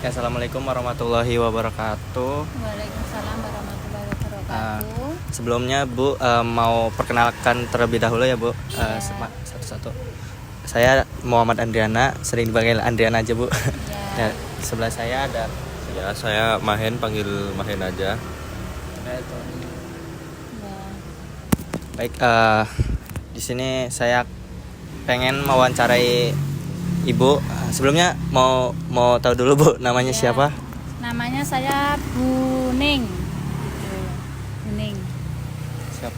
Assalamualaikum warahmatullahi wabarakatuh. Waalaikumsalam warahmatullahi wabarakatuh. Sebelumnya Bu mau perkenalkan terlebih dahulu ya Bu. Satu-satu. Saya Muhammad Andriana, sering dipanggil Andriana aja Bu. Ya. Sebelah saya ada. Ya, saya Mahen, panggil Mahen aja. Ya. Baik, di sini saya pengen mewawancarai Ibu. Sebelumnya mau tahu dulu Bu, namanya Ya. siapa? Namanya saya Buning. Gitu. Buning. Siap.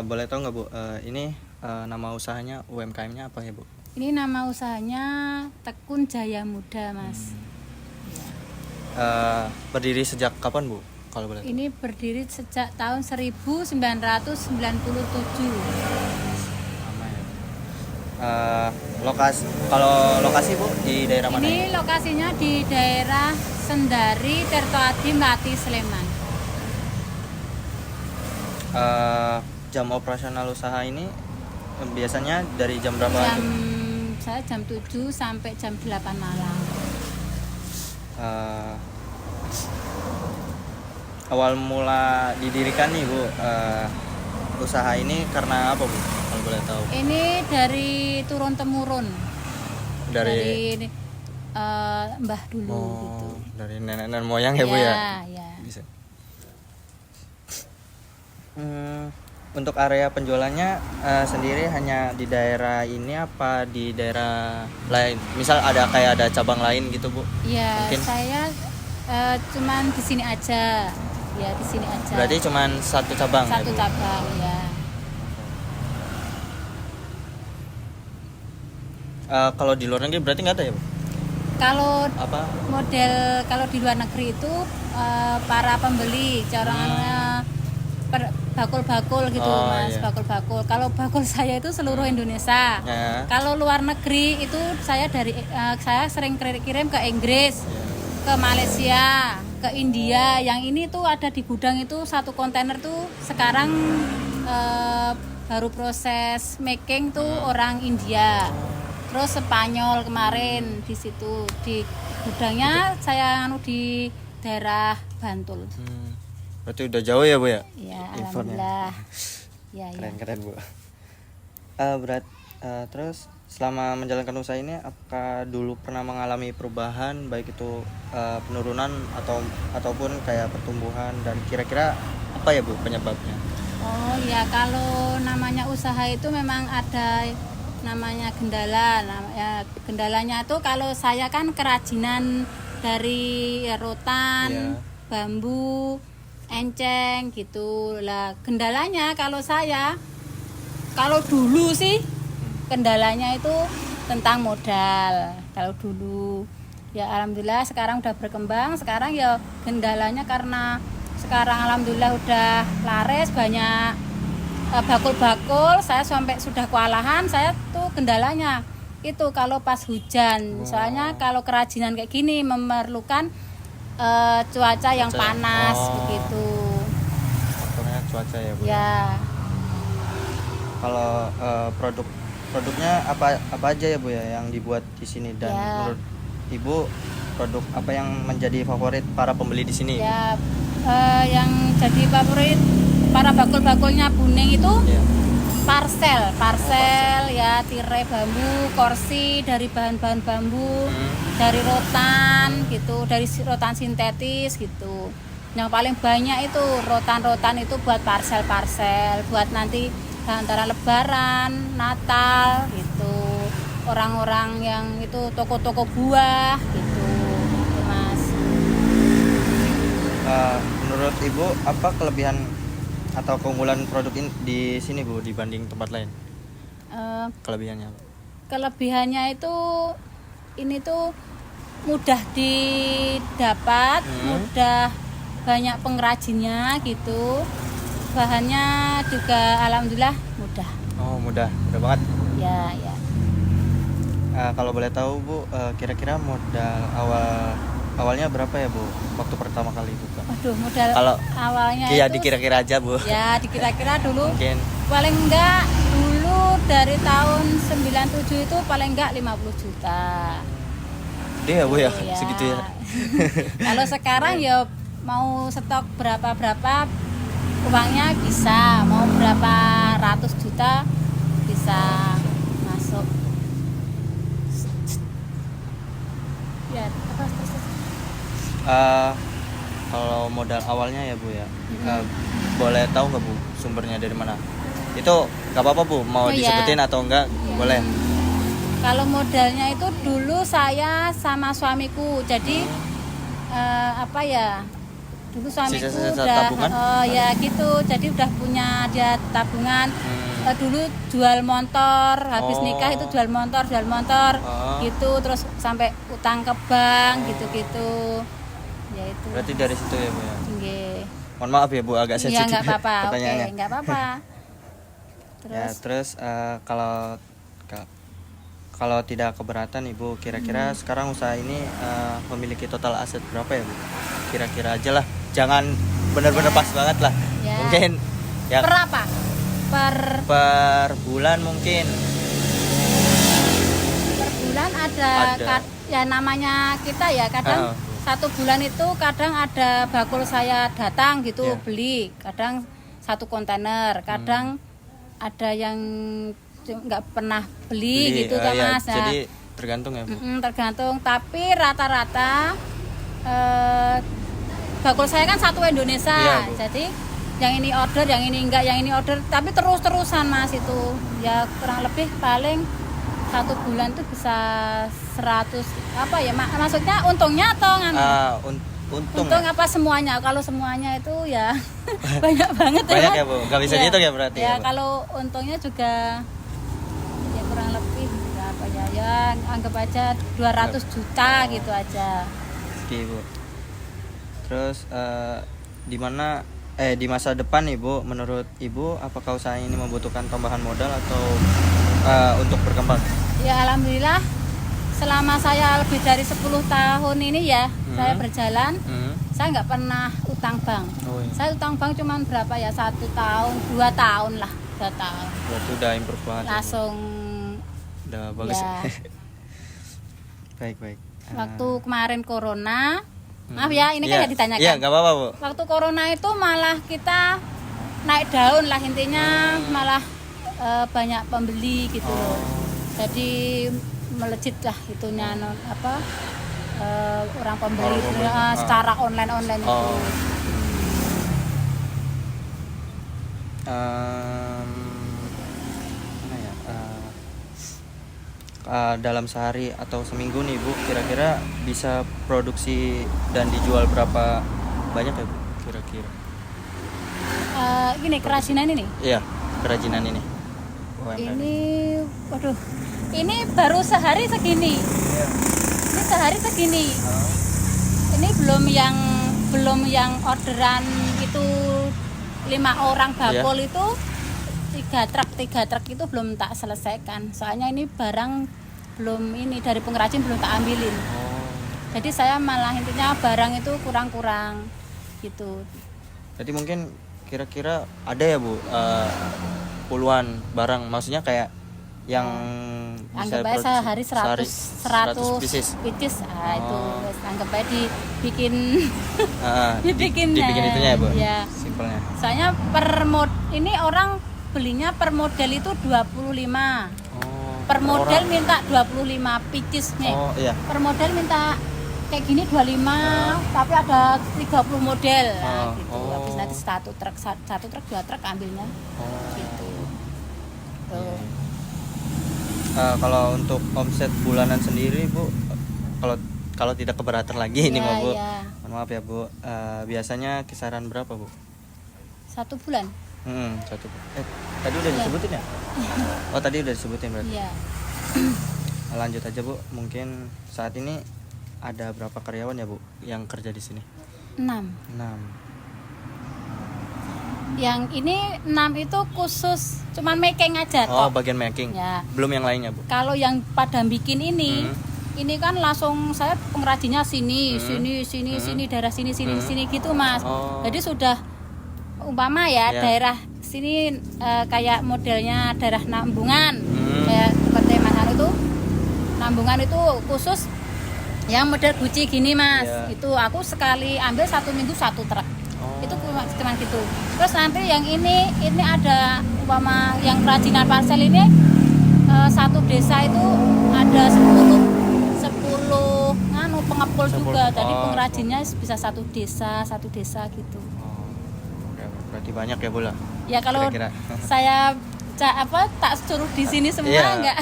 Boleh tahu nggak Bu? Ini nama usahanya, UMKM-nya apa ya Bu? Ini nama usahanya Tekun Jaya Muda, Mas. Berdiri sejak kapan Bu? Kalau boleh tahu. Ini berdiri sejak tahun 1997. Lama ya. Lokasi Bu di daerah mana? Ini lokasinya di daerah Sendari, Tirto Adi, Melati, Sleman. Jam operasional usaha ini biasanya dari jam berapa? Saya jam 7 sampai jam 8 malam. Awal mula didirikan nih Bu, usaha ini karena apa Bu? Kalau boleh tahu. Ini dari turun temurun. Dari Mbah dulu gitu. Dari nenek moyang ya Bu ya? Ya. Bisa. Untuk area penjualannya sendiri hanya di daerah ini apa di daerah lain? Misal ada cabang lain gitu Bu? Ya, Mungkin. saya cuman di sini aja. Ya, di sini aja. Berarti cuman satu cabang satu ya Bu? cabang ya. Kalau di luar negeri berarti nggak ada ya Bu? Kalau Apa? kalau di luar negeri itu para pembeli caranya bakul-bakul gitu Mas, Iya. bakul-bakul. Kalau bakul saya itu seluruh Indonesia. Ya. Kalau luar negeri itu saya saya sering kirim ke Inggris, ke Malaysia, ke India. Yang ini tuh ada di gudang itu satu kontainer tuh sekarang baru proses making tuh orang India. Terus Spanyol kemarin di situ di gudangnya saya di daerah Bantul. Berarti udah jauh ya Bu ya? Ya, Infonya. alhamdulillah. Ya. Keren Bu. Terus selama menjalankan usaha ini apakah dulu pernah mengalami perubahan baik itu penurunan ataupun kayak pertumbuhan, dan kira-kira apa ya Bu penyebabnya? Oh ya, kalau namanya usaha itu memang ada namanya gendala. Gendalanya itu kalau saya kan kerajinan dari rotan, Iya. bambu, enceng gitu lah. Kendalanya kalau dulu sih kendalanya itu tentang modal. Kalau dulu ya alhamdulillah sekarang udah berkembang. Sekarang ya kendalanya karena sekarang alhamdulillah udah laris banyak bakul-bakul. Saya sampai sudah kewalahan. Saya tuh kendalanya itu kalau pas hujan. Soalnya kalau kerajinan kayak gini memerlukan cuaca yang panas begitu. Faktornya cuaca ya Bu. Ya. Kalau produknya apa aja ya Bu ya yang dibuat di sini, dan Ya. menurut Ibu produk apa yang menjadi favorit para pembeli di sini? Ya, yang jadi favorit para bakul-bakulnya Buning itu Ya. parcel ya, tirai bambu, kursi dari bahan-bahan bambu, dari rotan gitu, dari rotan sintetis gitu. Yang paling banyak itu rotan-rotan itu buat parcel-parcel, buat nanti antara Lebaran, Natal gitu. Orang-orang yang itu toko-toko buah gitu, Mas. Menurut Ibu apa kelebihan atau keunggulan produk ini di sini Bu dibanding tempat lain? Kelebihannya apa? Kelebihannya itu ini tuh mudah didapat, mudah banyak pengrajinnya gitu. Bahannya juga alhamdulillah mudah. Oh mudah banget. Ya. Kalau boleh tahu Bu, kira-kira modal awalnya berapa ya Bu waktu pertama kali buka? Waduh, modal Kalau awalnya ya itu dikira-kira aja Bu. ya dikira-kira dulu Mungkin paling enggak dulu dari tahun 97 itu paling enggak 50 juta. gede ya Bu ya, Ya. segitu ya. Kalau sekarang ya mau stok berapa uangnya bisa, mau berapa ratus juta bisa masuk. Ya, apa terus? Kalau modal awalnya ya Bu ya, boleh tahu nggak Bu sumbernya dari mana? Itu nggak apa-apa Bu, mau Oh, iya. disebutin atau enggak boleh. Kalau modalnya itu dulu saya sama suamiku, jadi apa ya? Dulu suamiku Sisa-sisa udah, tabungan? ya gitu, jadi udah punya dia tabungan. Dulu jual motor, habis Oh. nikah itu jual motor, Oh. gitu, terus sampai utang ke bank, gitu-gitu. Ya itu. Berarti dari situ ya Bu ya. Nggih. Mohon maaf ya Bu, agak Iya sensitif nggak apa-apa, oke pertanyaannya. nggak apa-apa. Ya, Terus terus kalau tidak keberatan Ibu, kira-kira sekarang usaha ini memiliki total aset berapa ya Bu? Kira-kira aja lah, jangan benar-benar pas banget lah. Ya. Mungkin ya per apa? per bulan mungkin. Per bulan ada. Ada. Ya namanya kita ya kadang satu bulan itu kadang ada bakul saya datang gitu Ya. beli, kadang satu kontainer, kadang ada yang nggak pernah beli gitu kan ya, Mas. Nah, jadi tergantung ya Bu. tergantung, tapi rata-rata bakul saya kan satu Indonesia. Iya, Bu. Jadi yang ini order, yang ini enggak, yang ini order, tapi terus-terusan Mas itu. Ya kurang lebih paling satu bulan tuh bisa 100 apa ya maksudnya untungnya atau Untung untung ya? apa semuanya? Kalau semuanya itu ya banyak banget Banyak Mas. ya Bu, nggak bisa dihitung ya berarti Ya ya, Bu? kalau untungnya juga ya kurang lebih berapa ya? Ya anggap aja 200 juta gitu aja. Oke Bu. Terus di masa depan Ibu, menurut Ibu apakah usaha ini membutuhkan tambahan modal atau untuk berkembang? Ya alhamdulillah selama saya lebih dari 10 tahun ini ya saya berjalan, saya nggak pernah utang bank. Oh, iya. Saya utang bank cuman berapa ya, 1 tahun 2 tahun lah, 2 tahun Berarti udah improve banget ya, Bu? langsung. Udah bagus Ya. Baik. Waktu kemarin corona, maaf ya ini kan Iya. ya ditanyakan. Iya, nggak apa-apa Bu. Waktu corona itu malah kita naik daun lah intinya, malah banyak pembeli gitu loh. Jadi melejit lah itunya orang pembeli Orang itu, pembeli. secara online itu. Oh. Mana ya? Dalam sehari atau seminggu nih Bu, kira-kira bisa produksi dan dijual berapa banyak ya Bu? Kira-kira? Gini kerajinan ini. Iya, kerajinan ini. UMR. Ini, waduh, ini baru sehari segini. Iya. Ini sehari segini. Ini belum yang orderan itu 5 orang bakul itu 3 truk itu belum tak selesaikan. Soalnya ini barang belum ini dari pengrajin belum tak ambilin. Oh. Jadi saya malah intinya barang itu kurang gitu. Jadi mungkin kira-kira ada ya Bu, puluhan barang, maksudnya kayak yang bisa Anggap aja produksi sehari 100 pieces. pieces. Itu Oh. wes, anggap aja dibikin Dibikin itunya ya Bu? Ya. Simpelnya. Soalnya ini orang belinya per model itu 25. Oh. Per model orang. minta 25 pieces nih. Oh iya. Per model minta kayak gini 25, tapi ada 30 model. Nah, Oh. gitu. Oh. Habis nanti satu truk 2 truk ambilnya. Oh. Gitu. Tuh. Kalau untuk omset bulanan sendiri Bu, kalau tidak keberatan lagi ini Ya, mah Bu, ya. mohon maaf ya Bu, biasanya kisaran berapa Bu? 1 bulan. Tadi udah disebutin ya? Oh tadi udah disebutin berarti. Iya. Lanjut aja Bu, mungkin saat ini ada berapa karyawan ya Bu yang kerja di sini? 6. 6. Yang ini 6 itu khusus cuman making aja Oh tok. bagian making, Ya. belum yang lainnya Bu? Kalau yang pada bikin ini kan langsung saya pengrajinnya sini daerah sini gitu Mas. Oh. Jadi sudah umpama ya Ya. daerah sini kayak modelnya daerah Nambungan, Hmm. kayak seperti Mas Anu itu Nambungan itu khusus Yang model Gucci gini mas, Iya. itu aku sekali ambil 1 minggu 1 truk. Oh. Itu cuma gitu. Terus nanti yang ini ada umpama yang kerajinan parcel ini satu desa itu ada 10 pengepul 10. juga. Jadi Oh, pengrajinnya bisa satu desa gitu. Oh, ya, berarti banyak ya bola. Ya kalau Kira-kira. saya tak suruh di sini semua Iya. enggak.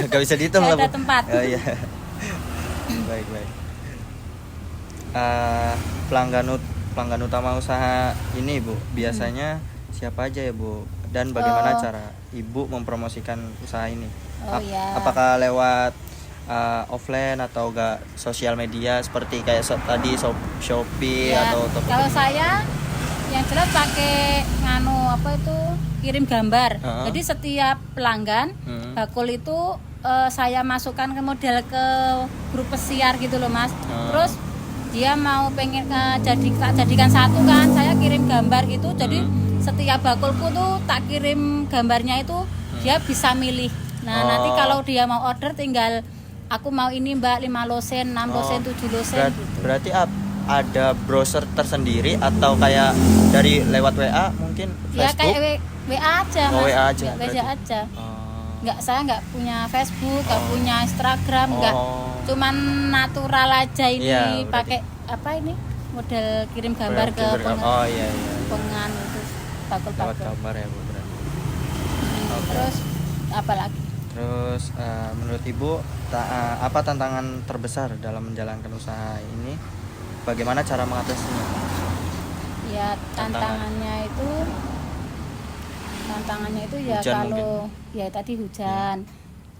Nggak bisa dihitung Nggak lah, ada Bu. tempat. Oh, iya. Baik. Pelanggan utama usaha ini Bu, biasanya siapa aja ya Bu? Dan bagaimana Oh. cara Ibu mempromosikan usaha ini? Oh, iya. Apakah lewat offline atau enggak sosial media seperti kayak tadi Shopee Ya, atau Tokopedia? kalau saya yang jelas pakai kirim gambar. Heeh. Jadi setiap pelanggan bakul itu saya masukkan ke model ke grup pesiar gitu loh mas. Terus dia mau pengen jadikan satu kan, saya kirim gambar gitu. Jadi setiap bakulku tuh tak kirim gambarnya itu dia bisa milih. Nah nanti kalau dia mau order tinggal aku mau ini mbak 5 losen, 6 losen, 7 losen gitu. Berarti ada browser tersendiri atau kayak dari lewat WA mungkin Ya Facebook? kayak WA aja mas. Oh, WA aja Ya, WA berarti. aja. Oh. Saya nggak punya Facebook, nggak punya Instagram, nggak. Oh. Cuman natural aja ini Iya, berarti. pakai ini model kirim gambar ke Oh iya. pengan itu Lewat bakul-bakul. gambar ya Bu berarti. Terus apa lagi? Terus menurut Ibu apa tantangan terbesar dalam menjalankan usaha ini? Bagaimana cara mengatasinya? Ya tantangannya itu ya Hujan kalau ya tadi hujan.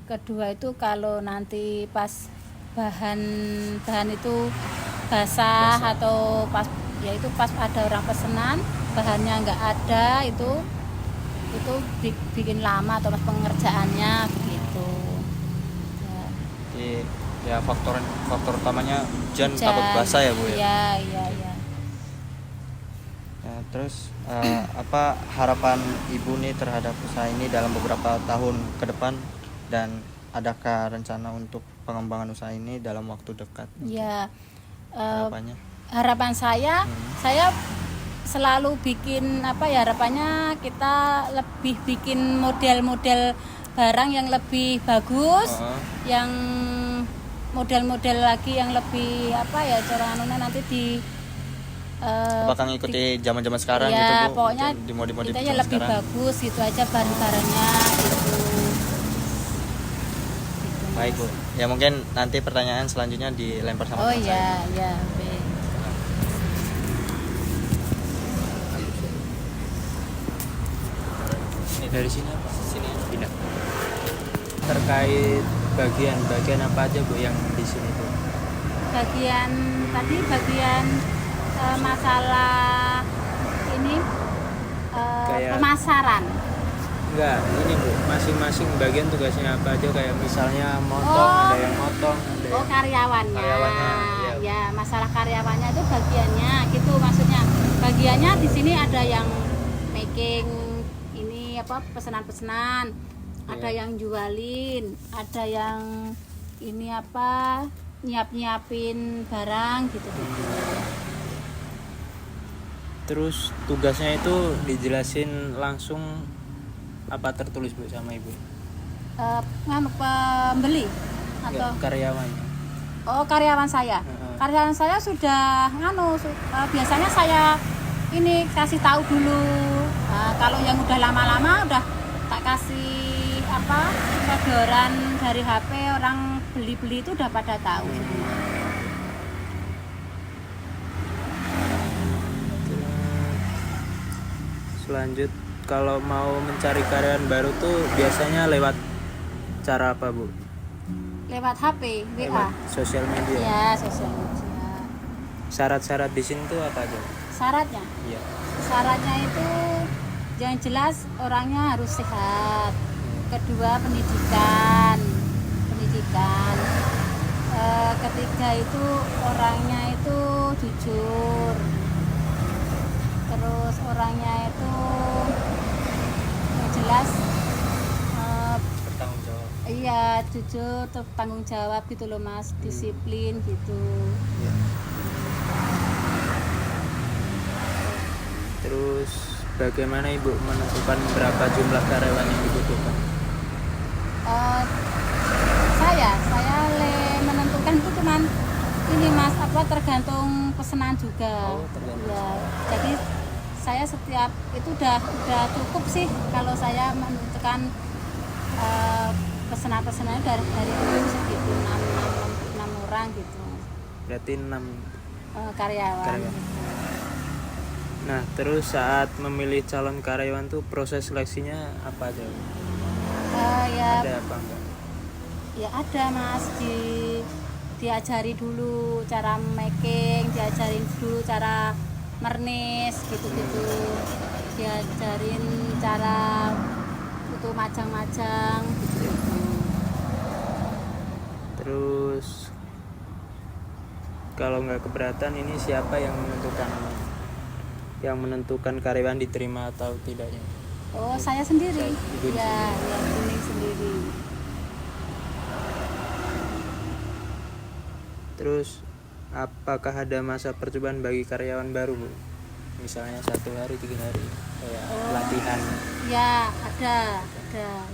Kedua itu kalau nanti pas bahan itu basah atau pas ada orang pesanan bahannya nggak ada itu bikin lama atau pas pengerjaannya begitu. Ya. Jadi ya faktor utamanya hujan takut basah ya Bu ya. Iya. Ya, terus apa harapan Ibu nih terhadap usaha ini dalam beberapa tahun ke depan, dan adakah rencana untuk pengembangan usaha ini dalam waktu dekat? Ya. Harapannya? Harapan saya selalu bikin harapannya kita lebih bikin model-model barang yang lebih bagus, yang model-model lagi yang lebih nanti di Apakah ngikuti zaman-zaman sekarang ya, gitu Bu? pokoknya Di mode-mode kita zaman lebih sekarang. bagus gitu aja barang-barangnya gitu. Baik Bu. Ya mungkin nanti pertanyaan selanjutnya dilempar sama Oh teman saya. ya, baik. Ini dari sini apa? Sini pindah. Terkait bagian apa aja Bu yang di sini tuh? Bagian masalah ini Kayak- pemasaran. Enggak, ini Bu, masing-masing bagian tugasnya apa aja, kayak misalnya motong, Oh. ada yang motong, ada yang Karyawannya. Karyawannya, iya. Ya, masalah karyawannya itu bagiannya gitu maksudnya. Bagiannya di sini ada yang making ini pesanan-pesanan. Ada yang jualin, ada yang ini nyiapin barang gitu. Terus tugasnya itu dijelasin langsung apa tertulis Bu sama Ibu? Pembeli atau Enggak, karyawannya. Oh, karyawan saya. Heeh. Karyawan saya sudah biasanya saya ini kasih tahu dulu. Nah, kalau yang udah lama-lama udah tak kasih sodoran dari HP, orang beli-beli itu udah pada tahu semua. Selanjut, kalau mau mencari karyawan baru tuh biasanya lewat cara apa Bu? Lewat HP, WA. Lewat sosial media. Ya, sosial media. Syarat-syarat di sini tuh apa aja? Syaratnya? Iya. Syaratnya itu yang jelas orangnya harus sehat. Kedua pendidikan. Ketiga itu orangnya itu jujur. Terus orangnya itu yang jelas Bertanggung jawab. Iya, jujur, tanggung jawab gitu loh Mas, disiplin gitu. Ya. Terus bagaimana Ibu menentukan berapa jumlah karyawan yang dibutuhkan? Eh, saya menentukan itu cuman ini Mas, apa tergantung pesanan juga. Oh, tergantung. Ya, jadi saya setiap itu udah cukup sih kalau saya menentukan pesanan-pesanannya dari dulu segitu 6 orang gitu. Berarti 6 Karyawan. karyawan. Nah, terus saat memilih calon karyawan tuh proses seleksinya apa aja? Ya Ada apa enggak? ya ada Mas, diajari dulu cara making, diajarin dulu cara mernis gitu-gitu, diajarin cara itu majang-majang gitu. Terus kalau nggak keberatan, ini siapa yang menentukan karyawan diterima atau tidaknya? Oh, saya sendiri. Ibu Ya, ini sendiri. Terus apakah ada masa percobaan bagi karyawan baru, Bu? Misalnya 1 hari, 3 hari, kayak latihan Ya, ada,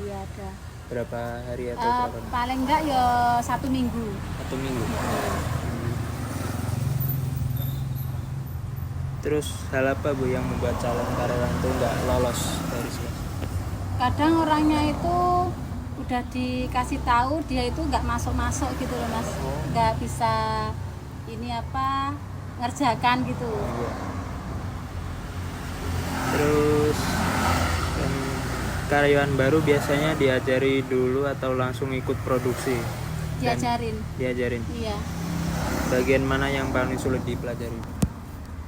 ya ada. berapa hari atau Eh, berapa paling enggak ya 1 minggu. 1 minggu? Terus hal apa Bu yang membuat calon karyawan itu nggak lolos dari seleksi? Kadang orangnya itu udah dikasih tahu dia itu nggak masuk gitu loh Mas, nggak bisa ini apa ngerjakan gitu. Iya. Terus karyawan baru biasanya diajari dulu atau langsung ikut produksi? Diajarin. Diajarin. Iya. Bagian mana yang paling sulit dipelajari?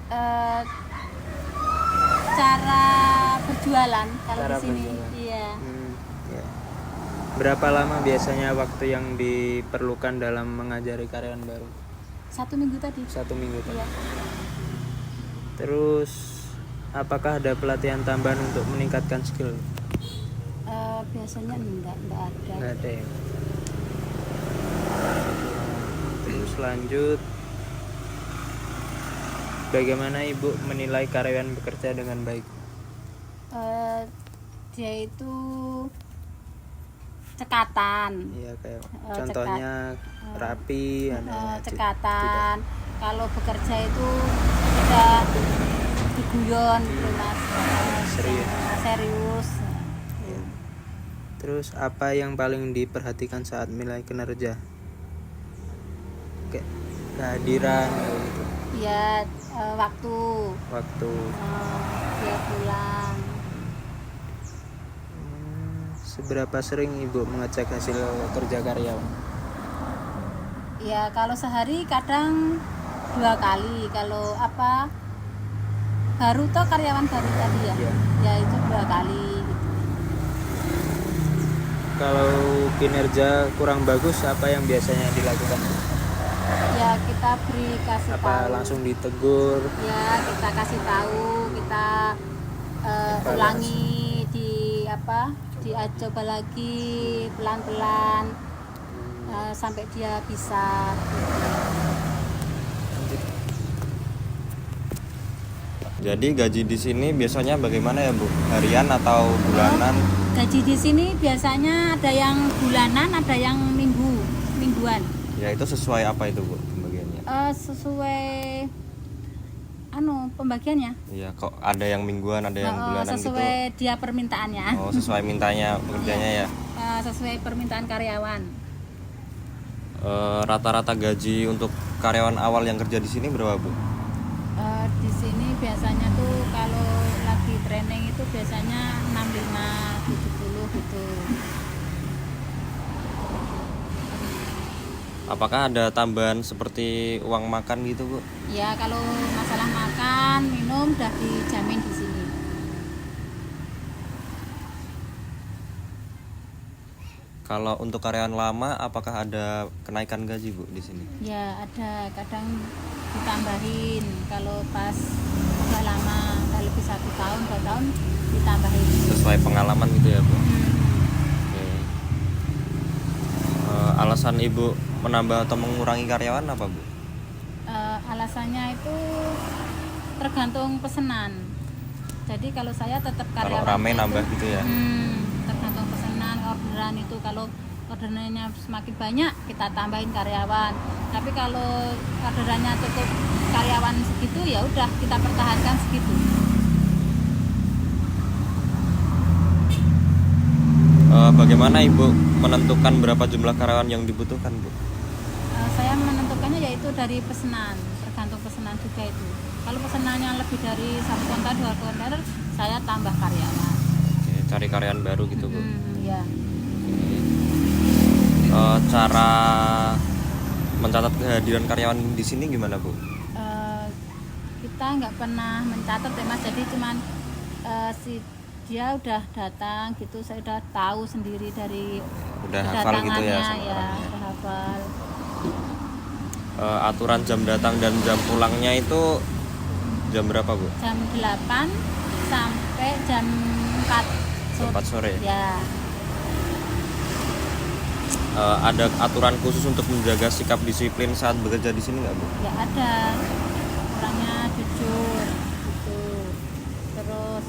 Eh, cara berjualan kalau Cara di sini. berjualan. Iya. Ya. Berapa lama biasanya waktu yang diperlukan dalam mengajari karyawan baru? 1 minggu tadi. 1 minggu Pak. Iya. Terus apakah ada pelatihan tambahan untuk meningkatkan skill? Biasanya enggak ada. Nggak ada ya. Terus lanjut, bagaimana Ibu menilai karyawan bekerja dengan baik? Dia itu cekatan. Iya, kayak cekat. contohnya rapi, ada Cekatan. Kalau bekerja itu tidak diguyon gitu Mas. Serius. Serius. Iya. Terus apa yang paling diperhatikan saat nilai kinerja? Kayak kehadiran kayak gitu. Ya, waktu Waktu. dia pulang. Seberapa sering Ibu mengecek hasil kerja karyawan? Ya, kalau sehari kadang 2 kali. Kalau apa baru toh karyawan baru tadi ya. Iya. Ya itu 2 kali gitu. Kalau kinerja kurang bagus, apa yang biasanya dilakukan? Ya kita kasih Apa tahu. langsung ditegur? Ya kita kasih tahu, kita Evaluasi. ulangi coba lagi pelan-pelan sampai dia bisa. Jadi gaji di sini biasanya bagaimana ya Bu? Harian atau bulanan? Gaji di sini biasanya ada yang bulanan, ada yang mingguan. Ya itu sesuai apa itu Bu pembagiannya? Sesuai pembagiannya. Iya, kok ada yang mingguan, ada yang bulanan gitu. Sesuai dia permintaannya. Oh, sesuai mintanya pekerjanya ya. Sesuai permintaan karyawan. Rata-rata gaji untuk karyawan awal yang kerja di sini berapa Bu? Di sini biasanya tuh kalau lagi training itu biasanya 65 70 gitu. Apakah ada tambahan seperti uang makan gitu Bu? Ya kalau masalah makan, minum udah dijamin di sini. Kalau untuk karyawan lama, apakah ada kenaikan gaji Bu di sini? Ya ada, kadang ditambahin kalau pas udah lama, udah lebih 1 tahun 2 tahun ditambahin. Sesuai pengalaman gitu ya Bu? Oke. alasan ibu menambah atau mengurangi karyawan apa bu? Alasannya itu tergantung pesanan. Jadi kalau saya tetap Kalau karyawan rame nambah gitu ya? tergantung pesanan, orderan itu. Kalau orderannya semakin banyak kita tambahin karyawan. Tapi kalau orderannya cukup karyawan segitu ya udah kita pertahankan segitu. Bagaimana ibu menentukan berapa jumlah karyawan yang dibutuhkan bu? Saya menentukannya yaitu dari pesanan, tergantung pesanan juga itu. Kalau pesanannya lebih dari 1 kontainer 2 kontainer, saya tambah karyawan. Oke, cari karyawan baru gitu bu. Ya. Cara mencatat kehadiran karyawan di sini gimana bu? Kita nggak pernah mencatat ya mas, jadi cuman dia udah datang gitu, saya udah tahu sendiri dari Udah hafal gitu ya sama ya, orangnya. udah hafal. Aturan jam datang dan jam pulangnya itu jam berapa bu? Jam 8 sampai jam 4 Jam 4 sore. Ya. Ada aturan khusus untuk menjaga sikap disiplin saat bekerja di sini nggak bu? Ya ada, orangnya jujur gitu. Terus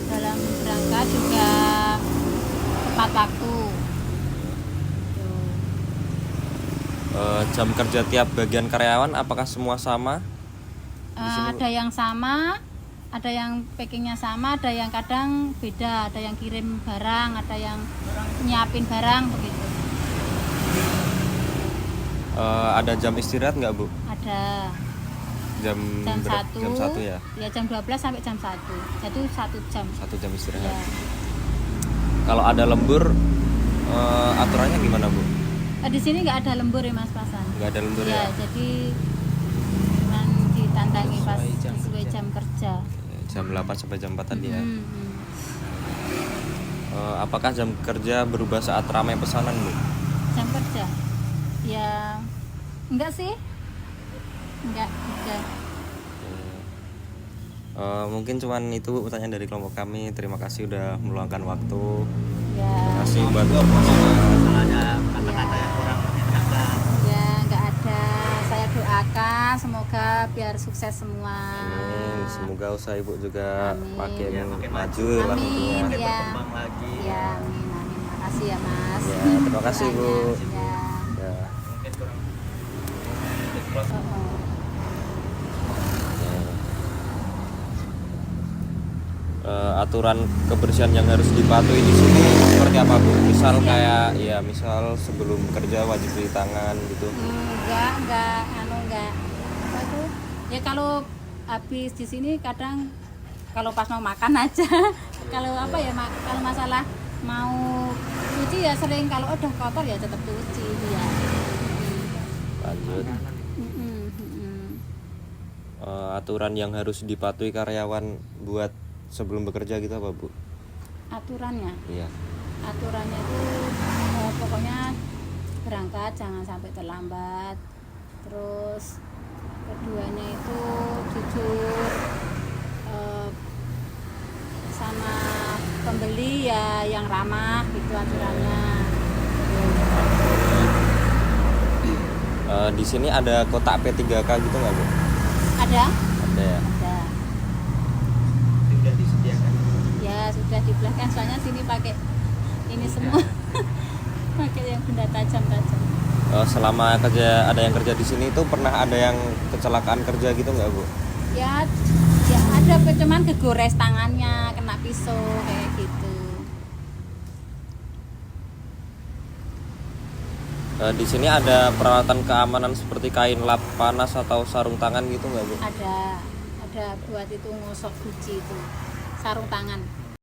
dalam berangkat juga tepat waktu gitu. Jam kerja tiap bagian karyawan apakah semua sama? Ada yang sama, ada yang packingnya sama, ada yang kadang beda, ada yang kirim barang, ada yang nyiapin barang begitu. Ada jam istirahat nggak bu? Ada Jam jam 1 Jam 1 ya? ya jam 12 sampai jam 1 itu 1 jam 1 jam istirahat. ya. Kalau ada lembur aturannya gimana bu? Di sini nggak ada lembur ya mas Pasan. Nggak ada lembur Ya, ya? jadi cuman ditandangi pas Sesuai jam sesuai kerja. jam kerja. Jam 8 sampai jam 4 tadi ya. Hmm. Apakah jam kerja berubah saat ramai pesanan bu? Jam kerja ya enggak sih, enggak. Mungkin cuman itu bu pertanyaan dari kelompok kami. Terima kasih udah meluangkan waktu. Ya, Terima kasih buat Kata-kata yang kurang menyenangkan. ya enggak ada. Saya doakan semoga biar sukses semua. Amin. Semoga usaha ibu juga Amin. makin Ya, makin maju Amin. lah tentunya. Makin Ya. berkembang lagi. Ya, amin, amin. Makasih ya mas. Ya, terima kasih, Bu. Ya. Ya. Mungkin kurang. Aturan kebersihan yang harus dipatuhi di sini seperti apa bu? Misal kayak ya misal sebelum kerja wajib cuci tangan gitu. Enggak, apa itu? Ya kalau habis di sini kadang kalau pas mau makan aja. Kalau apa ya, kalau masalah mau cuci ya sering, kalau udah kotor ya tetap cuci ya. Lanjut. Aturan yang harus dipatuhi karyawan buat sebelum bekerja gitu apa bu? Aturannya Iya. Aturannya itu pokoknya berangkat jangan sampai terlambat. Terus keduanya itu jujur sama pembeli ya yang ramah gitu aturannya. Di sini ada kotak P3K gitu nggak bu? Ada? Ada ya. Ada. Sudah disediakan. Ya sudah dibelahkan, soalnya sini pakai ini semua. Pakai yang benda tajam-tajam. Selama ada yang kerja di sini itu pernah ada yang kecelakaan kerja gitu nggak bu? Ya ada, cuman kegores tangannya, kena pisau kayak gitu. Di sini ada peralatan keamanan seperti kain lap panas atau sarung tangan gitu nggak bu? Ada buat itu ngosok guci itu, sarung tangan.